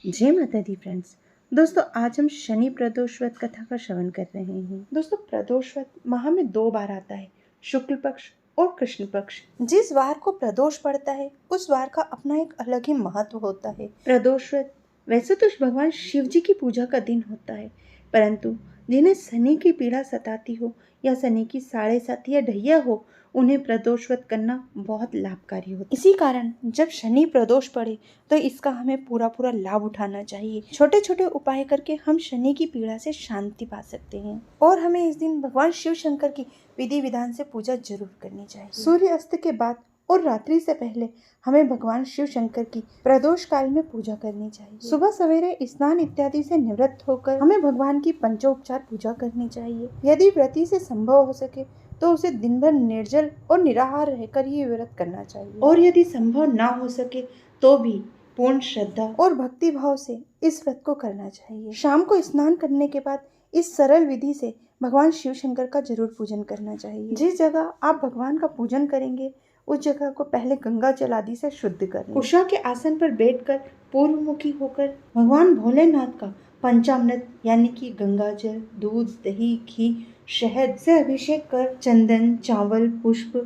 जय माता दी फ्रेंड्स। दोस्तों आज हम शनि प्रदोष व्रत कथा का श्रवण कर रहे हैं। दोस्तों प्रदोष व्रत माह में 2 बार आता है, शुक्ल पक्ष और कृष्ण पक्ष। जिस वार को प्रदोष पड़ता है उस वार का अपना एक अलग ही महत्व होता है। प्रदोष व्रत वैसे तो भगवान शिव जी की पूजा का दिन होता है, परंतु जिन्हें शनि की पीड़ा सताती हो या शनि की 7.5 या ढैया हो, उन्हें प्रदोष व्रत करना बहुत लाभकारी होता है। इसी कारण जब शनि प्रदोष पड़े तो इसका हमें पूरा लाभ उठाना चाहिए। छोटे छोटे उपाय करके हम शनि की पीड़ा से शांति पा सकते हैं और हमें इस दिन भगवान शिव शंकर की विधि विधान से पूजा जरूर करनी चाहिए। सूर्य अस्त के बाद और रात्रि से पहले हमें भगवान शिव शंकर की प्रदोष काल में पूजा करनी चाहिए। सुबह सवेरे स्नान इत्यादि से निवृत्त होकर हमें भगवान की पंचोपचार पूजा करनी चाहिए। यदि व्रती से संभव हो सके तो उसे दिन भर निर्जल और निराहार रहकर ही व्रत करना चाहिए, और यदि संभव ना हो सके तो भी पूर्ण श्रद्धा और भक्ति भाव से इस व्रत को करना चाहिए। शाम को स्नान करने के बाद इस सरल विधि से भगवान शिव शंकर का जरूर पूजन करना चाहिए। जिस जगह आप भगवान का पूजन करेंगे उस जगह को पहले गंगा जल आदि से शुद्ध करें। उषा के आसन पर बैठकर पूर्वमुखी होकर भगवान भोलेनाथ का पंचामृत यानी कि गंगा जल, दूध, दही, घी, शहद से अभिषेक कर चंदन, चावल, पुष्प,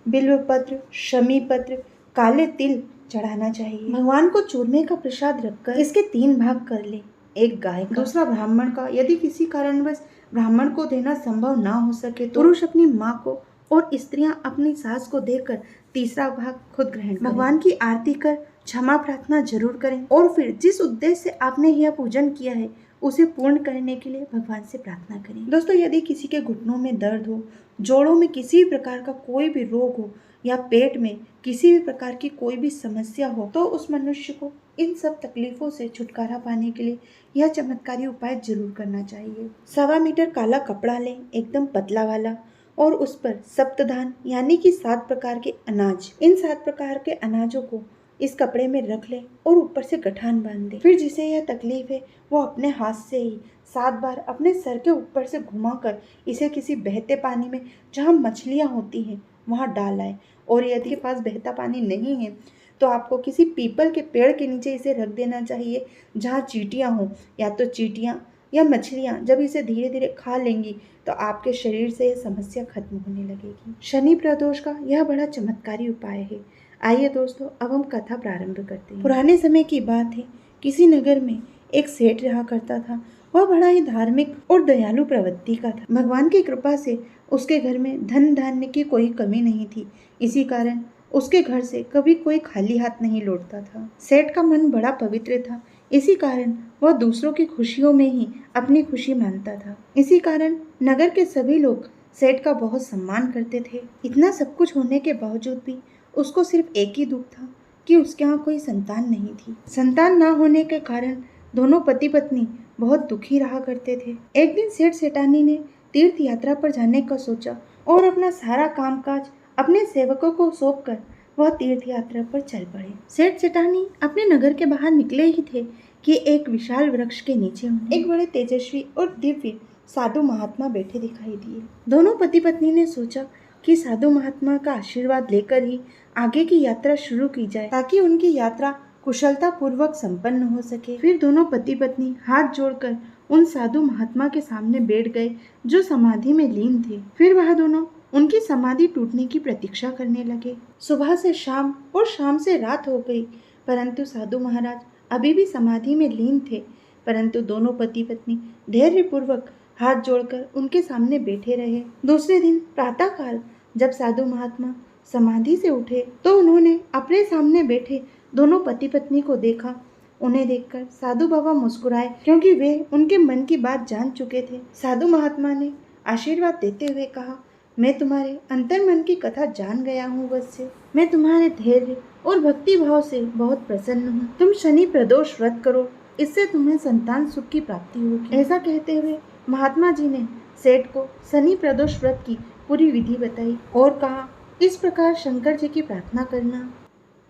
बिल्वपत्र, शमी पत्र, काले तिल चढ़ाना चाहिए। भगवान को चूरमे का प्रसाद रखकर इसके 3 भाग कर ले, एक गाय का, दूसरा ब्राह्मण का। यदि किसी कारणवश ब्राह्मण को देना संभव ना हो सके तो पुरुष अपनी माँ को और स्त्रियां अपनी सास को देकर तीसरा भाग खुद ग्रहण करें। भगवान की आरती कर क्षमा प्रार्थना जरूर करें और फिर जिस उद्देश्य से आपने यह पूजन किया है उसे पूर्ण करने के लिए भगवान से प्रार्थना करें। दोस्तों यदि किसी के घुटनों में दर्द हो, जोड़ों में किसी भी प्रकार का कोई भी रोग हो या पेट में किसी भी प्रकार की कोई भी समस्या हो तो उस मनुष्य को इन सब तकलीफों से छुटकारा पाने के लिए यह चमत्कारी उपाय जरूर करना चाहिए। 1.25 मीटर काला कपड़ा लें, एकदम पतला वाला, और उस पर सप्तधान यानी कि 7 प्रकार के अनाज, इन 7 प्रकार के अनाजों को इस कपड़े में रख ले और ऊपर से गठान बांध दे। फिर जिसे यह तकलीफ है वो अपने हाथ से ही 7 बार अपने सर के ऊपर से घुमाकर इसे किसी बहते पानी में जहाँ मछलियाँ होती हैं वहाँ डाल आए। और यदि के पास बहता पानी नहीं है तो आपको किसी पीपल के पेड़ के नीचे इसे रख देना चाहिए जहाँ चींटियाँ हों, या तो चींटियाँ या मछलियाँ जब इसे धीरे धीरे खा लेंगी तो आपके शरीर से यह समस्या खत्म होने लगेगी। शनि प्रदोष का यह बड़ा चमत्कारी उपाय है। आइए दोस्तों अब हम कथा प्रारंभ करते हैं। पुराने समय की बात है, किसी नगर में एक सेठ रहा करता था। वह बड़ा ही धार्मिक और दयालु प्रवृत्ति का था। भगवान की कृपा से उसके घर में धन धान्य की कोई कमी नहीं थी। इसी कारण उसके घर से कभी कोई खाली हाथ नहीं लौटता था। सेठ का मन बड़ा पवित्र था, इसी कारण वह दूसरों की खुशियों में ही अपनी खुशी मानता था। इसी कारण नगर के सभी लोग सेठ का बहुत सम्मान करते थे। इतना सब कुछ होने के बावजूद भी उसको सिर्फ एक ही दुख था कि उसके यहाँ कोई संतान नहीं थी। संतान ना होने के कारण दोनों पति पत्नी बहुत दुखी रहा करते थे। एक दिन सेठ सेठानी ने तीर्थ यात्रा पर जाने का सोचा और अपना सारा कामकाज अपने सेवकों को सौंपकर वह तीर्थ यात्रा पर चल पड़े। सेठ सेठानी अपने नगर के बाहर निकले ही थे कि एक विशाल वृक्ष के नीचे उन्हें एक बड़े तेजस्वी और दिव्य साधु महात्मा बैठे दिखाई दिए। दोनों पति पत्नी ने सोचा कि साधु महात्मा का आशीर्वाद लेकर ही आगे की यात्रा शुरू की जाए ताकि उनकी यात्रा कुशलता पूर्वक संपन्न हो सके। फिर दोनों पति पत्नी हाथ जोड़कर उन साधु महात्मा के सामने बैठ गए जो समाधि में लीन थे। फिर वह दोनों उनकी समाधि टूटने की प्रतीक्षा करने लगे। सुबह से शाम और शाम से रात हो गई, परंतु साधु महाराज अभी भी समाधि में लीन थे। परंतु दोनों पति पत्नी धैर्य पूर्वक हाथ जोड़कर उनके सामने बैठे रहे। दूसरे दिन प्रातःकाल जब साधु महात्मा समाधि से उठे तो उन्होंने अपने सामने बैठे दोनों पति पत्नी को देखा। उन्हें देखकर साधु बाबा मुस्कुराए क्योंकि वे उनके मन की बात जान चुके थे। साधु महात्मा ने आशीर्वाद देते हुए कहा, मैं तुम्हारे अंतर मन की कथा जान गया हूँ वत्स्य। मैं तुम्हारे धैर्य और भक्ति भाव से बहुत प्रसन्न हूँ। तुम शनि प्रदोष व्रत करो, इससे तुम्हें संतान सुख की प्राप्ति होगी। ऐसा कहते हुए महात्मा जी ने सेठ को शनि प्रदोष व्रत की पूरी विधि बताई और कहा, इस प्रकार शंकर जी की प्रार्थना करना।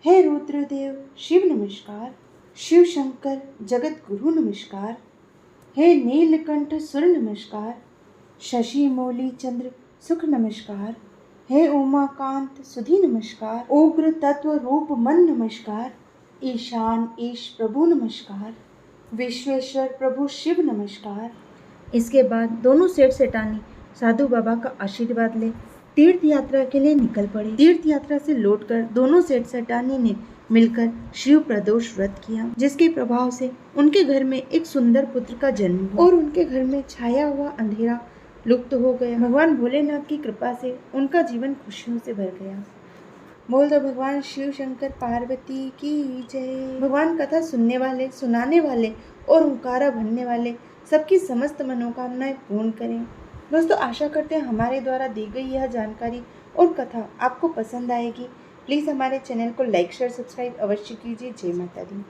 हे रुद्रदेव शिव नमस्कार, शिव शंकर जगत गुरु नमस्कार, हे नीलकंठ सुर नमस्कार, शशि मौली चंद्र सुख नमस्कार, हे उमाकांत सुधी नमस्कार, उग्र तत्व रूप मन नमस्कार, ईशान ईश प्रभु नमस्कार, विश्वेश्वर प्रभु शिव नमस्कार। इसके बाद दोनों सेठ सेठानी साधु बाबा का आशीर्वाद ले तीर्थ यात्रा के लिए निकल पड़े। तीर्थ यात्रा से लौटकर दोनों सेठ सेठानी ने मिलकर शिव प्रदोष व्रत किया, जिसके प्रभाव से उनके घर में एक सुंदर पुत्र का जन्म हुआ और उनके घर में छाया हुआ अंधेरा लुप्त हो गया। भगवान भोलेनाथ की कृपा से उनका जीवन खुशियों से भर गया। बोल दो भगवान शिव शंकर पार्वती की जय। भगवान कथा सुनने वाले, सुनाने वाले और हुंकारा भरने वाले सबकी समस्त मनोकामनाएं पूर्ण करें। दोस्तों, आशा करते हैं हमारे द्वारा दी गई यह जानकारी और कथा आपको पसंद आएगी। प्लीज़ हमारे चैनल को लाइक शेयर सब्सक्राइब अवश्य कीजिए। जय माता दी।